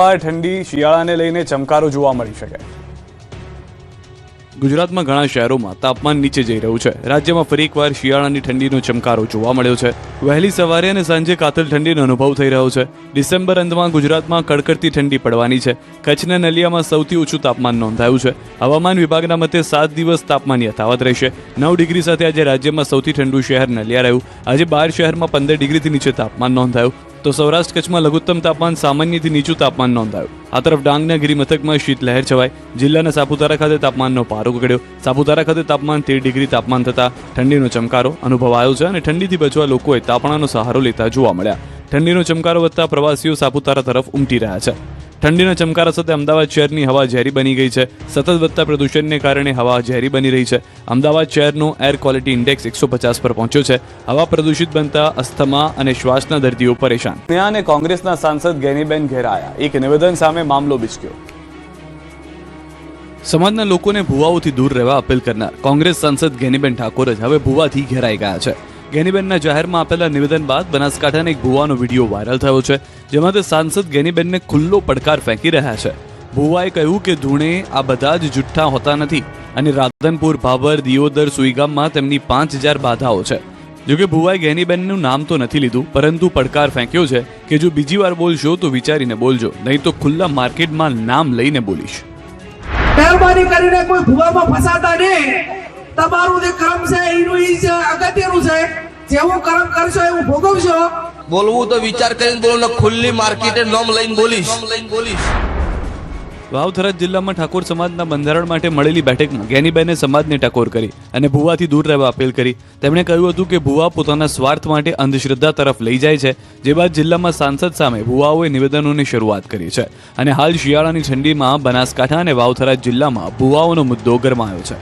ઠંડી શિયાળાને લઈને ચમકારો જોવા મળી શકે। ગુજરાતમાં ઘણા શહેરોમાં તાપમાન નીચે જઈ રહ્યું છે। રાજ્યમાં ફરી એકવાર શિયાળાની ઠંડીનો ચમકારો જોવા મળ્યો છે। વહેલી સવારે અને સાંજે કાતિલ ઠંડીનો અનુભવ થઈ રહ્યો છે। ડિસેમ્બર અંતમાં ગુજરાતમાં કડકડતી ઠંડી પડવાની છે। કચ્છના નલિયામાં સૌથી ઓછું તાપમાન નોંધાયું છે। હવામાન વિભાગના મતે 7 દિવસ તાપમાન યથાવત રહેશે। 9 ડિગ્રી સાથે આજે રાજ્યમાં સૌથી ઠંડુ શહેર નલિયા રહ્યું। આજે 12 શહેરમાં 15 ડિગ્રીથી નીચે તાપમાન નોંધાયું તો સૌરાષ્ટ્ર કચ્છમાં લઘુત્તમ તાપમાન સામાન્યથી નીચું તાપમાન નોંધાયું। આ તરફ ડાંગના ગિરિમથકમાં શીતલહેર છવાઈ। જિલ્લાના સાપુતારા ખાતે તાપમાનનો પારો ગગડ્યો। સાપુતારા ખાતે તાપમાન 13 ડિગ્રી તાપમાન થતાં ઠંડીનો ચમકારો અનુભવાયો છે અને ઠંડીથી બચવા લોકોએ તાપણાનો સહારો લેતા જોવા મળ્યા। ઠંડીનો ચમકારો વધતા પ્રવાસીઓ સાપુતારા તરફ ઉમટી રહ્યા છે। ઠંડીના ચમકારા સાથે અમદાવાદ શહેરની હવા ઝેરી બની ગઈ છે। સતત વધતા પ્રદૂષણને કારણે હવા ઝેરી બની રહી છે। અમદાવાદ શહેરનો એર ક્વોલિટી ઇન્ડેક્સ 150 પર પહોંચ્યો છે। હવા પ્રદૂષિત બનતા અસ્થમા અને શ્વાસના દર્દીઓ પરેશાન। અને કોંગ્રેસના સાંસદ ગેનીબેન ઘેરાયા। એક નિવેદન સામે મામલો બિચક્યો। સમાજના લોકોને ભુવાઓથી દૂર રહેવા અપીલ કરનાર કોંગ્રેસ સાંસદ ગેનીબેન ઠાકોર જ હવે ભુવાથી ઘેરાઈ ગયા છે। ગેનીબેનના જાહેરમાં આપેલા નિવેદન બાદ બનાસકાંઠાના એક ભુવાનો વિડીયો વાયરલ થયો છે, જેમાં તે સાંસદ ગેનીબેનને ખુલ્લો પડકાર ફેંકી રહ્યા છે। ભુવાએ કહ્યું કે ધૂણે આ બધા જ જુઠ્ઠા હોતા નથી અને રાધનપુર, ભાભર, દિયોદર, સુઈગામમાં તેમની 5000 બાધાઓ છે। જોકે ભુવાએ ગેનીબેનનું નામ તો નથી લીધું, પરંતુ પડકાર ફેંક્યો છે કે જો બીજી વાર બોલશો તો વિચારીને બોલજો, નહીં તો ખુલ્લા માર્કેટમાં નામ લઈને બોલીશ। મહેરબાની કરીને કોઈ ભુવામાં ફસાતા નહીં। તમારું જે કર્મ છે એનું ઈ છે, અગત્યનું છે। જેવું કર્મ કરશો એવું ભોગવશો। બોલવું તો વિચાર કરીને બોલો ને, ખુલ્લી માર્કેટે નામ લઈને બોલીશ। વાવથરા જિલ્લામાં ઠાકોર સમાજના બંધારણ માટે મળેલી બેઠકમાં ગેનીબેને સમાજને ટકોર કરી અને ભુવાથી દૂર રહેવા અપીલ કરી। તેમણે કહ્યું હતું કે ભુવા પોતાના સ્વાર્થ માટે અંધશ્રદ્ધા તરફ લઈ જાય છે, જે બાદ જિલ્લામાં સાંસદ સામે ભુવાઓએ નિવેદનોની શરૂઆત કરી છે અને હાલ શિયાળાની ઠંડીમાં બનાસકાંઠા અને વાવથરા જિલ્લામાં ભુવાઓનો મુદ્દો ગરમાયો છે।